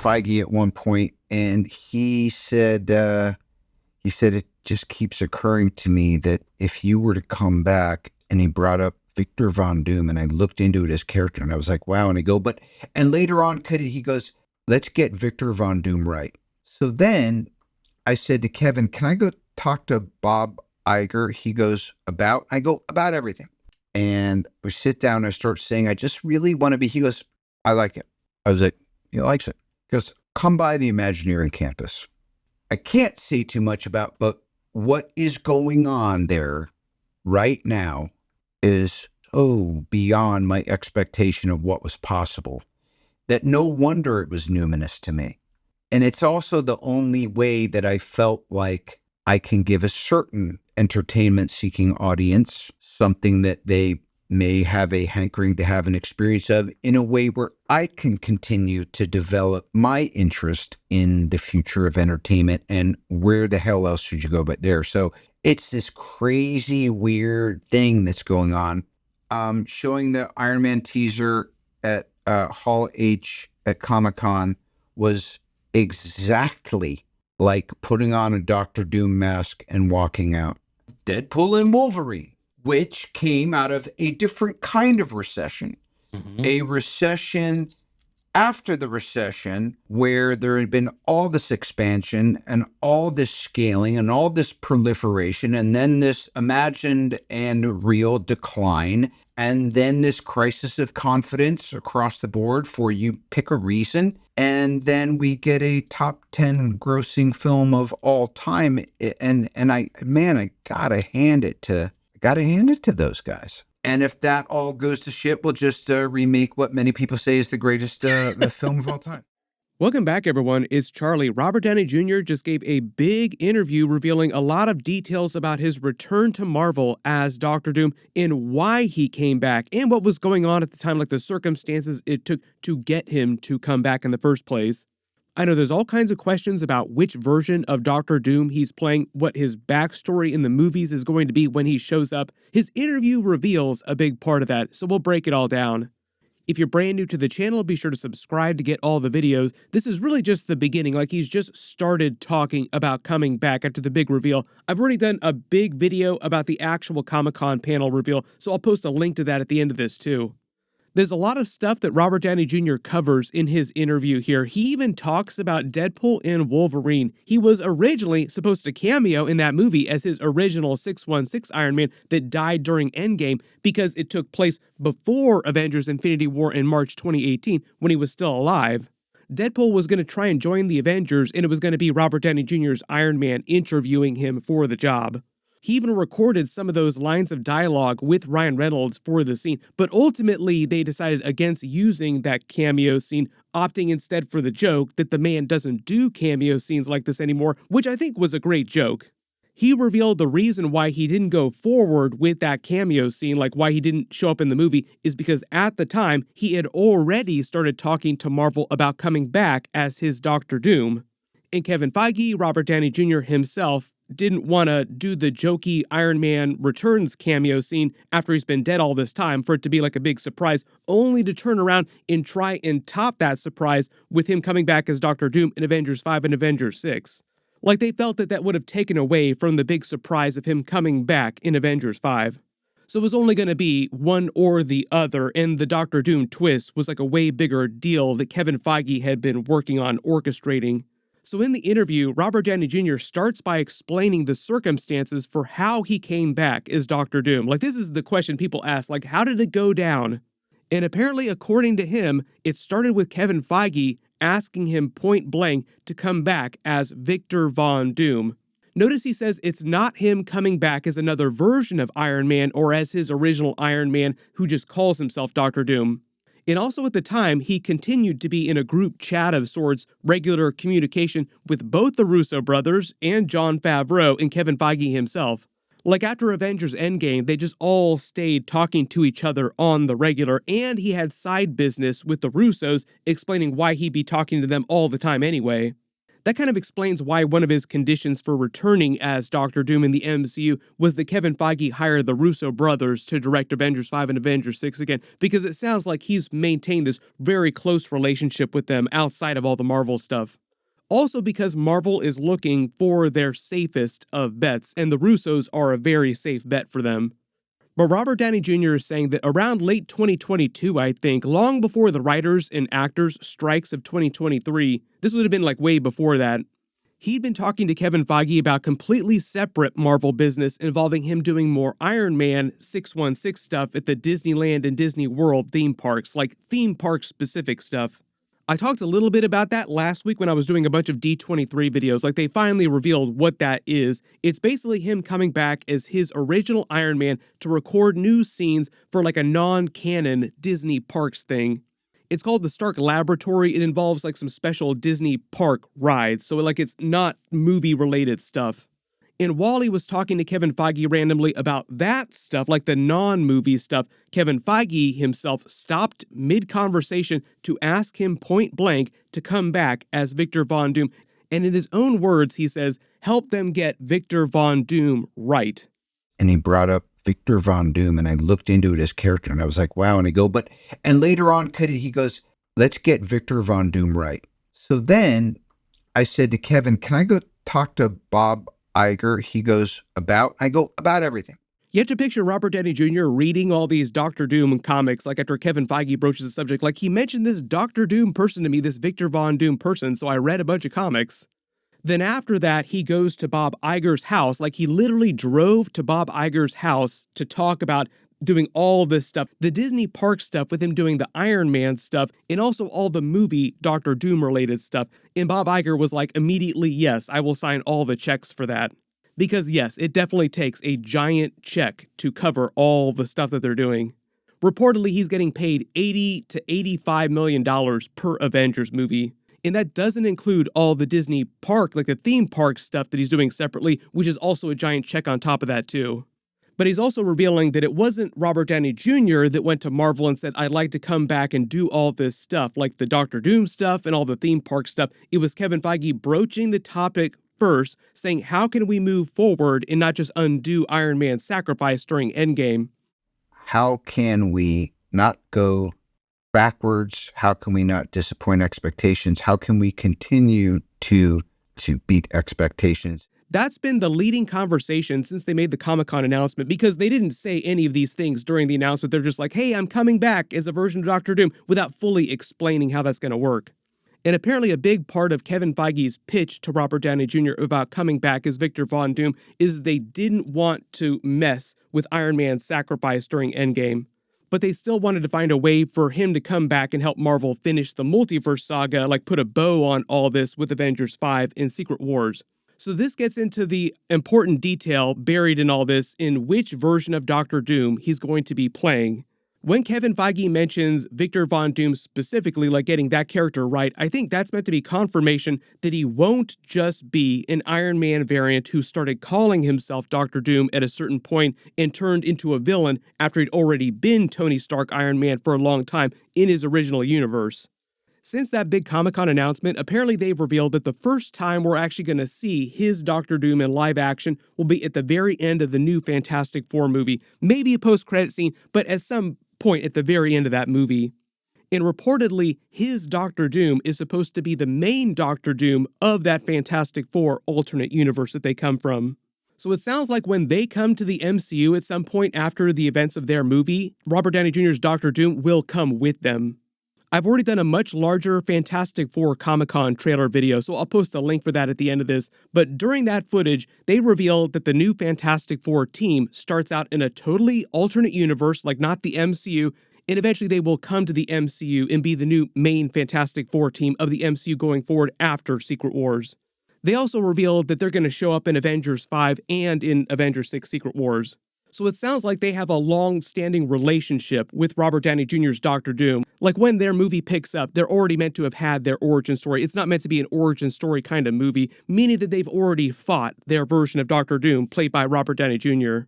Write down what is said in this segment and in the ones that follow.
Feige at one point, and he said it just keeps occurring to me that if you were to come back, and he brought up Victor Von Doom, and I looked into it as character, and I was like, wow. And I go, and later on, he goes, let's get Victor Von Doom right. So then I said to Kevin, can I go talk to Bob Iger? He goes, I go, about everything. And we sit down and I start saying, I just really want to be, he goes, I like it. I was like, he likes it. He goes, come by the Imagineering campus. I can't say too much about, but what is going on there right now is so beyond my expectation of what was possible that no wonder it was numinous to me. And it's also the only way that I felt like I can give a certain entertainment-seeking audience something that they may have a hankering to have an experience of in a way where I can continue to develop my interest in the future of entertainment and where the hell else should you go but there. So it's this crazy, weird thing that's going on. Showing the Iron Man teaser at Hall H at Comic-Con was exactly like putting on a Dr. Doom mask and walking out. Deadpool and Wolverine, which came out of a different kind of recession. Mm-hmm. A recession after the recession where there had been all this expansion and all this scaling and all this proliferation, and then this imagined and real decline, and then this crisis of confidence across the board for you pick a reason. And then we get a top 10 grossing film of all time. And I gotta hand it to those guys. And if that all goes to shit, we'll just remake what many people say is the greatest film of all time. Welcome back, everyone. It's Charlie. Robert Downey Jr. just gave a big interview revealing a lot of details about his return to Marvel as Dr. Doom and why he came back and what was going on at the time, like the circumstances it took to get him to come back in the first place. I know there's all kinds of questions about which version of Dr. Doom he's playing, what his backstory in the movies is going to be when he shows up. His interview reveals a big part of that, so we'll break it all down. If you're brand new to the channel, be sure to subscribe to get all the videos. This is really just the beginning, like he's just started talking about coming back after the big reveal. I've already done a big video about the actual Comic-Con panel reveal, so I'll post a link to that at the end of this too. There's a lot of stuff that Robert Downey Jr. covers in his interview here. He even talks about Deadpool and Wolverine. He was originally supposed to cameo in that movie as his original 616 Iron Man that died during Endgame because it took place before Avengers Infinity War in March 2018 when he was still alive. Deadpool was going to try and join the Avengers, and it was going to be Robert Downey Jr.'s Iron Man interviewing him for the job. He even recorded some of those lines of dialogue with Ryan Reynolds for the scene, but ultimately they decided against using that cameo scene, opting instead for the joke that the man doesn't do cameo scenes like this anymore, which I think was a great joke. He revealed the reason why he didn't go forward with that cameo scene, like why he didn't show up in the movie, is because at the time he had already started talking to Marvel about coming back as his Dr. Doom. And Kevin Feige, Robert Downey Jr. himself, didn't want to do the jokey Iron Man Returns cameo scene after he's been dead all this time for it to be like a big surprise, only to turn around and try and top that surprise with him coming back as Dr. Doom in Avengers 5 and Avengers 6. Like they felt that that would have taken away from the big surprise of him coming back in Avengers 5. So it was only going to be one or the other, and the Dr. Doom twist was like a way bigger deal that Kevin Feige had been working on orchestrating. So in the interview, Robert Downey Jr. starts by explaining the circumstances for how he came back as Dr. Doom. Like, this is the question people ask, like, how did it go down? And apparently, according to him, it started with Kevin Feige asking him point blank to come back as Victor Von Doom. Notice he says it's not him coming back as another version of Iron Man or as his original Iron Man who just calls himself Dr. Doom. And also at the time, he continued to be in a group chat of sorts, regular communication with both the Russo brothers and Jon Favreau and Kevin Feige himself. Like after Avengers Endgame, they just all stayed talking to each other on the regular, and he had side business with the Russos explaining why he'd be talking to them all the time anyway. That kind of explains why one of his conditions for returning as Doctor Doom in the MCU was that Kevin Feige hired the Russo brothers to direct Avengers 5 and Avengers 6 again, because it sounds like he's maintained this very close relationship with them outside of all the Marvel stuff. Also because Marvel is looking for their safest of bets, and the Russos are a very safe bet for them. But Robert Downey Jr. is saying that around late 2022, I think, long before the writers and actors strikes of 2023, this would have been like way before that, he'd been talking to Kevin Feige about completely separate Marvel business involving him doing more Iron Man 616 stuff at the Disneyland and Disney World theme parks, like theme park specific stuff. I talked a little bit about that last week when I was doing a bunch of D23 videos, like they finally revealed what that is. It's basically him coming back as his original Iron Man to record new scenes for like a non-canon Disney parks thing. It's called the Stark Laboratory. It involves like some special Disney park rides, so like it's not movie-related stuff. And while he was talking to Kevin Feige randomly about that stuff, like the non-movie stuff, Kevin Feige himself stopped mid-conversation to ask him point blank to come back as Victor Von Doom. And in his own words, he says, help them get Victor Von Doom right. And he brought up Victor Von Doom, and I looked into it, his character, and I was like, wow. And I go, and later on, he goes, let's get Victor Von Doom right. So then I said to Kevin, can I go talk to Bob Iger? He goes, about everything. You have to picture Robert Downey Jr. reading all these Doctor Doom comics, like after Kevin Feige broaches the subject, like he mentioned this Doctor Doom person to me, this Victor Von Doom person, so I read a bunch of comics. Then after that, he goes to Bob Iger's house, like he literally drove to Bob Iger's house to talk about doing all this stuff, the Disney park stuff with him doing the Iron Man stuff, and also all the movie Doctor Doom related stuff. And Bob Iger was like, immediately, yes, I will sign all the checks for that. Because yes, it definitely takes a giant check to cover all the stuff that they're doing. Reportedly, he's getting paid $80 to $85 million per Avengers movie. And that doesn't include all the Disney park, like the theme park stuff that he's doing separately, which is also a giant check on top of that too. But he's also revealing that it wasn't Robert Downey Jr. that went to Marvel and said, I'd like to come back and do all this stuff, like the Doctor Doom stuff and all the theme park stuff. It was Kevin Feige broaching the topic first, saying, how can we move forward and not just undo Iron Man's sacrifice during Endgame? How can we not go backwards? How can we not disappoint expectations? How can we continue to beat expectations? That's been the leading conversation since they made the Comic-Con announcement, because they didn't say any of these things during the announcement. They're just like, hey, I'm coming back as a version of Doctor Doom, without fully explaining how that's going to work. And apparently a big part of Kevin Feige's pitch to Robert Downey Jr. about coming back as Victor Von Doom is they didn't want to mess with Iron Man's sacrifice during Endgame. But they still wanted to find a way for him to come back and help Marvel finish the multiverse saga, like put a bow on all this with Avengers 5 and Secret Wars. So this gets into the important detail buried in all this in which version of Doctor Doom he's going to be playing. When Kevin Feige mentions Victor Von Doom specifically, like getting that character right, I think that's meant to be confirmation that he won't just be an Iron Man variant who started calling himself Doctor Doom at a certain point and turned into a villain after he'd already been Tony Stark Iron Man for a long time in his original universe. Since that big Comic-Con announcement, apparently they've revealed that the first time we're actually going to see his Doctor Doom in live action will be at the very end of the new Fantastic Four movie. Maybe a post-credit scene, but at some point at the very end of that movie. And reportedly, his Doctor Doom is supposed to be the main Doctor Doom of that Fantastic Four alternate universe that they come from. So it sounds like when they come to the MCU at some point after the events of their movie, Robert Downey Jr.'s Doctor Doom will come with them. I've already done a much larger Fantastic Four Comic-Con trailer video, so I'll post a link for that at the end of this. But during that footage, they revealed that the new Fantastic Four team starts out in a totally alternate universe, like not the MCU, and eventually they will come to the MCU and be the new main Fantastic Four team of the MCU going forward after Secret Wars. They also revealed that they're going to show up in Avengers 5 and in Avengers 6 Secret Wars. So it sounds like they have a long-standing relationship with Robert Downey Jr.'s Doctor Doom. Like when their movie picks up, they're already meant to have had their origin story. It's not meant to be an origin story kind of movie, meaning that they've already fought their version of Doctor Doom, played by Robert Downey Jr.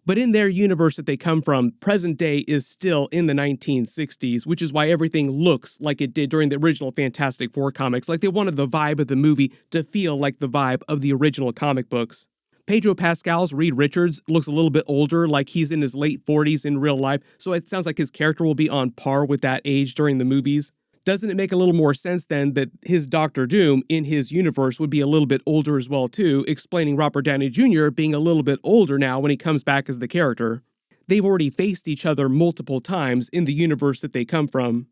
But in their universe that they come from, present day is still in the 1960s, which is why everything looks like it did during the original Fantastic Four comics. Like they wanted the vibe of the movie to feel like the vibe of the original comic books. Pedro Pascal's Reed Richards looks a little bit older, like he's in his late 40s in real life, so it sounds like his character will be on par with that age during the movies. Doesn't it make a little more sense then that his Doctor Doom in his universe would be a little bit older as well too, explaining Robert Downey Jr. being a little bit older now when he comes back as the character? They've already faced each other multiple times in the universe that they come from.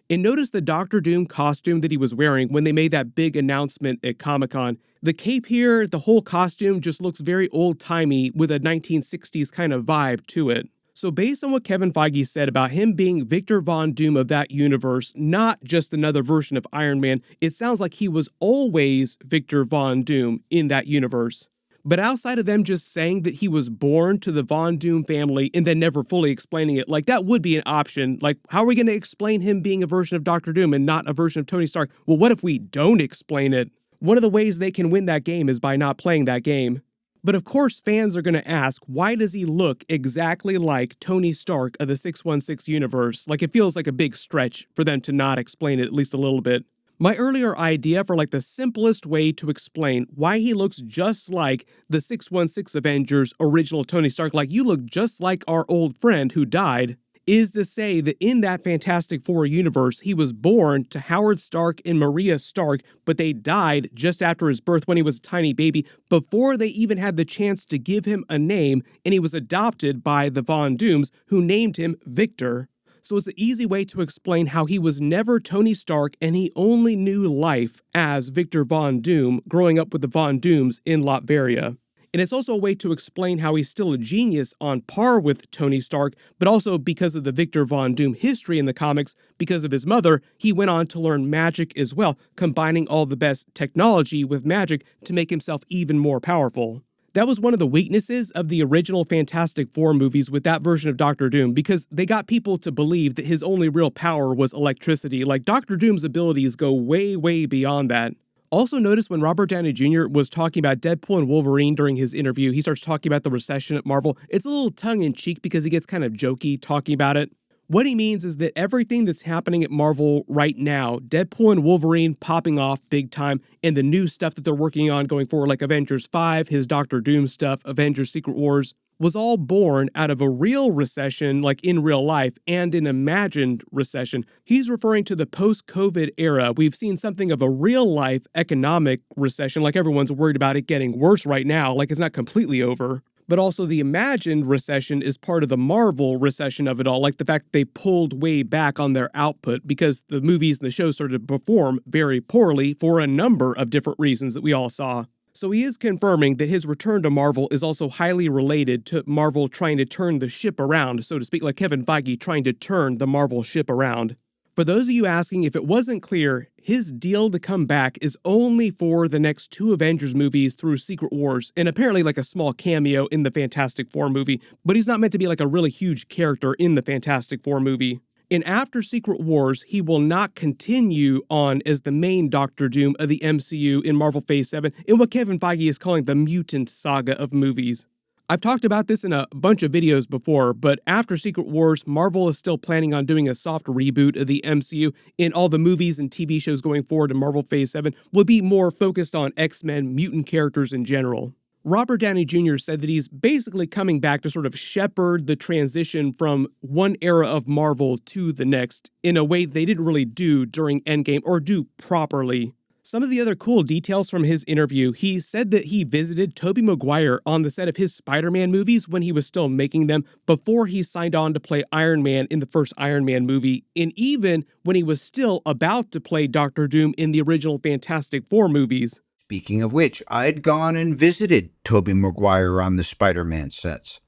And notice the Doctor Doom costume that he was wearing when they made that big announcement at Comic-Con. The cape here, the whole costume just looks very old-timey with a 1960s kind of vibe to it. So based on what Kevin Feige said about him being Victor Von Doom of that universe, not just another version of Iron Man, it sounds like he was always Victor Von Doom in that universe. But outside of them just saying that he was born to the Von Doom family and then never fully explaining it, like that would be an option. Like, how are we going to explain him being a version of Doctor Doom and not a version of Tony Stark? Well, what if we don't explain it? One of the ways they can win that game is by not playing that game. But of course, fans are going to ask, why does he look exactly like Tony Stark of the 616 universe? Like, it feels like a big stretch for them to not explain it at least a little bit. My earlier idea for like the simplest way to explain why he looks just like the 616 Avengers original Tony Stark, like you look just like our old friend who died, is to say that in that Fantastic Four universe, he was born to Howard Stark and Maria Stark, but they died just after his birth when he was a tiny baby, before they even had the chance to give him a name, and he was adopted by the Von Dooms, who named him Victor. So it's an easy way to explain how he was never Tony Stark and he only knew life as Victor Von Doom growing up with the Von Dooms in Latveria. And it's also a way to explain how he's still a genius on par with Tony Stark, but also because of the Victor Von Doom history in the comics, because of his mother, he went on to learn magic as well, combining all the best technology with magic to make himself even more powerful. That was one of the weaknesses of the original Fantastic Four movies with that version of Doctor Doom, because they got people to believe that his only real power was electricity. Like, Doctor Doom's abilities go way, way beyond that. Also notice when Robert Downey Jr. was talking about Deadpool and Wolverine during his interview, he starts talking about the recession at Marvel. It's a little tongue-in-cheek because he gets kind of jokey talking about it. What he means is that everything that's happening at Marvel right now, Deadpool and Wolverine popping off big time, and the new stuff that they're working on going forward, like Avengers 5, his Doctor Doom stuff, Avengers Secret Wars, was all born out of a real recession, like in real life, and an imagined recession. He's referring to the post-COVID era. We've seen something of a real-life economic recession, like everyone's worried about it getting worse right now, like it's not completely over. But also the imagined recession is part of the Marvel recession of it all, like the fact that they pulled way back on their output because the movies and the shows started to perform very poorly for a number of different reasons that we all saw. So he is confirming that his return to Marvel is also highly related to Marvel trying to turn the ship around, so to speak, like Kevin Feige trying to turn the Marvel ship around. For those of you asking, if it wasn't clear, his deal to come back is only for the next 2 Avengers movies through Secret Wars, and apparently like a small cameo in the Fantastic Four movie, but he's not meant to be like a really huge character in the Fantastic Four movie. And after Secret Wars, he will not continue on as the main Doctor Doom of the MCU in Marvel Phase 7 in what Kevin Feige is calling the mutant saga of movies. I've talked about this in a bunch of videos before, but after Secret Wars, Marvel is still planning on doing a soft reboot of the MCU, and all the movies and TV shows going forward in Marvel Phase 7 will be more focused on X-Men mutant characters in general. Robert Downey Jr. said that he's basically coming back to sort of shepherd the transition from one era of Marvel to the next in a way they didn't really do during Endgame or do properly. Some of the other cool details from his interview, he said that he visited Tobey Maguire on the set of his Spider-Man movies when he was still making them before he signed on to play Iron Man in the first Iron Man movie, and even when he was still about to play Doctor Doom in the original Fantastic Four movies. Speaking of which, I'd gone and visited Tobey Maguire on the Spider-Man sets.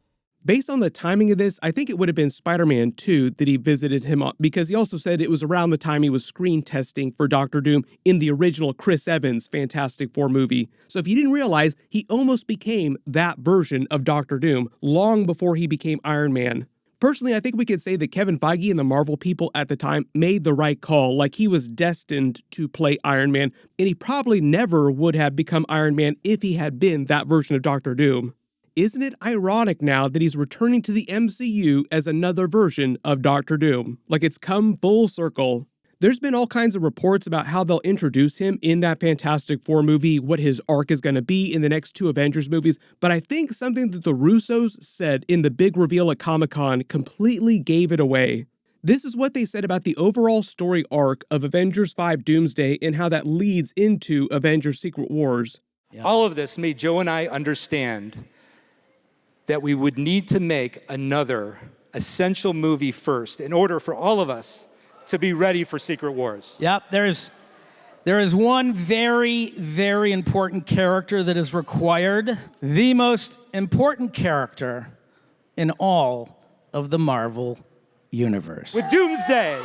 Based on the timing of this, I think it would have been Spider-Man 2 that he visited him on, because he also said it was around the time he was screen testing for Doctor Doom in the original Chris Evans Fantastic Four movie. So if you didn't realize, he almost became that version of Doctor Doom long before he became Iron Man. Personally, I think we could say that Kevin Feige and the Marvel people at the time made the right call, like he was destined to play Iron Man, and he probably never would have become Iron Man if he had been that version of Doctor Doom. isn't it ironic now that he's returning to the MCU as another version of Doctor Doom? Like, it's come full circle. There's been all kinds of reports about how they'll introduce him in that Fantastic Four movie, what his arc is going to be in the next 2 Avengers movies, but I think something that the Russos said in the big reveal at Comic-Con completely gave it away. This is what they said about the overall story arc of Avengers 5 Doomsday and how that leads into Avengers Secret Wars. Yeah. All of this made Joe and I understand that we would need to make another essential movie first in order for all of us to be ready for Secret Wars. Yep, there is one very, very important character that is required. The most important character in all of the Marvel universe. With Doomsday!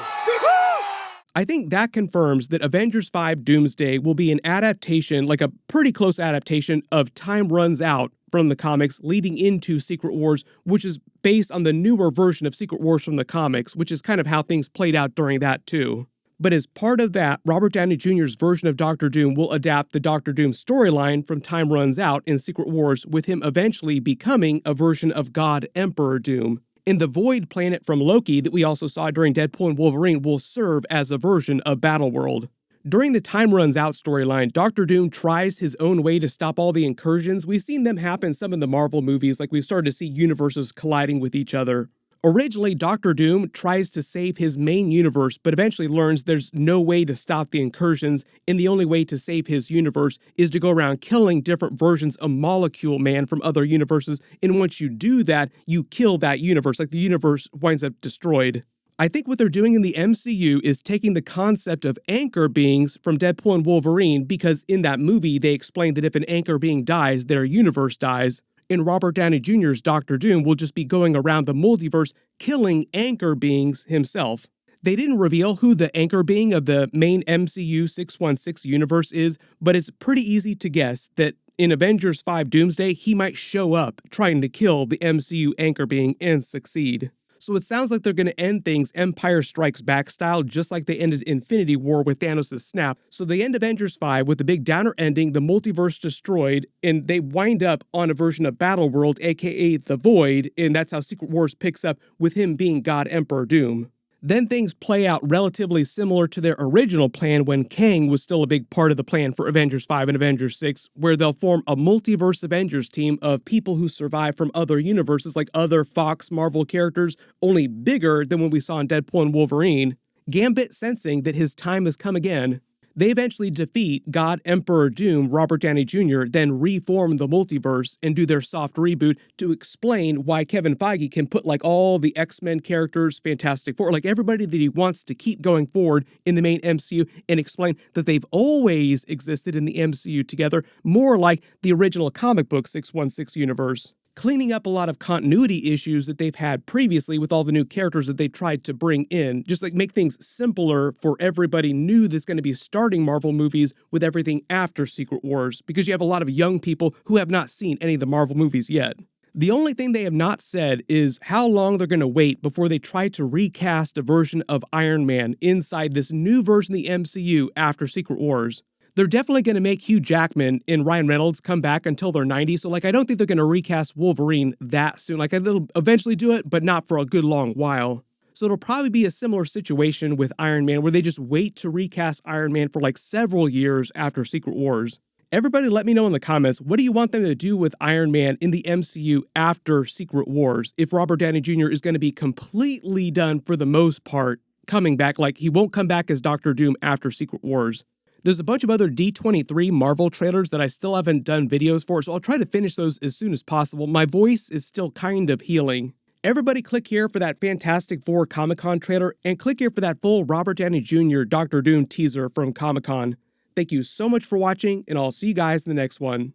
I think that confirms that Avengers 5 Doomsday will be an adaptation, like a pretty close adaptation of Time Runs Out from the comics leading into Secret Wars, which is based on the newer version of Secret Wars from the comics, which is kind of how things played out during that too. But as part of that, Robert Downey Jr.'s version of Doctor Doom will adapt the Doctor Doom storyline from Time Runs Out in Secret Wars, with him eventually becoming a version of God Emperor Doom. And the Void planet from Loki that we also saw during Deadpool and Wolverine will serve as a version of Battleworld. During the Time Runs Out storyline, Doctor Doom tries his own way to stop all the incursions. We've seen them happen some in the Marvel movies, like we've started to see universes colliding with each other. Originally, Doctor Doom tries to save his main universe, but eventually learns there's no way to stop the incursions, and the only way to save his universe is to go around killing different versions of Molecule Man from other universes, and once you do that, you kill that universe, like the universe winds up destroyed. I think what they're doing in the MCU is taking the concept of anchor beings from Deadpool and Wolverine, because in that movie, they explain that if an anchor being dies, their universe dies. And Robert Downey Jr.'s Doctor Doom will just be going around the multiverse killing anchor beings himself. They didn't reveal who the anchor being of the main MCU 616 universe is, but it's pretty easy to guess that in Avengers 5 Doomsday, he might show up trying to kill the MCU anchor being and succeed. So it sounds like they're going to end things Empire Strikes Back style, just like they ended Infinity War with Thanos' snap. So they end Avengers 5 with the big downer ending, the multiverse destroyed, and they wind up on a version of Battleworld, aka The Void, and that's how Secret Wars picks up with him being God Emperor Doom. Then things play out relatively similar to their original plan when Kang was still a big part of the plan for Avengers 5 and Avengers 6, where they'll form a multiverse Avengers team of people who survive from other universes like other Fox Marvel characters, only bigger than what we saw in Deadpool and Wolverine. Gambit, sensing that his time has come again, they eventually defeat God Emperor Doom, Robert Downey Jr., then reform the multiverse and do their soft reboot to explain why Kevin Feige can put like all the X-Men characters, Fantastic Four, like everybody that he wants to keep going forward in the main MCU, and explain that they've always existed in the MCU together, more like the original comic book 616 universe. Cleaning up a lot of continuity issues that they've had previously with all the new characters that they tried to bring in. Just like make things simpler for everybody new that's going to be starting Marvel movies with everything after Secret Wars, because you have a lot of young people who have not seen any of the Marvel movies yet. The only thing they have not said is how long they're going to wait before they try to recast a version of Iron Man inside this new version of the MCU after Secret Wars. They're definitely going to make Hugh Jackman and Ryan Reynolds come back until they're 90, so like I don't think they're going to recast Wolverine that soon. Like they'll eventually do it, but not for a good long while. So it'll probably be a similar situation with Iron Man, where they just wait to recast Iron Man for like several years after Secret Wars. Everybody let me know in the comments, what do you want them to do with Iron Man in the MCU after Secret Wars? If Robert Downey Jr. is going to be completely done for the most part, coming back, like he won't come back as Doctor Doom after Secret Wars. There's a bunch of other D23 Marvel trailers that I still haven't done videos for, so I'll try to finish those as soon as possible. My voice is still kind of healing. Everybody click here for that Fantastic Four Comic-Con trailer, and click here for that full Robert Downey Jr. Doctor Doom teaser from Comic-Con. Thank you so much for watching, and I'll see you guys in the next one.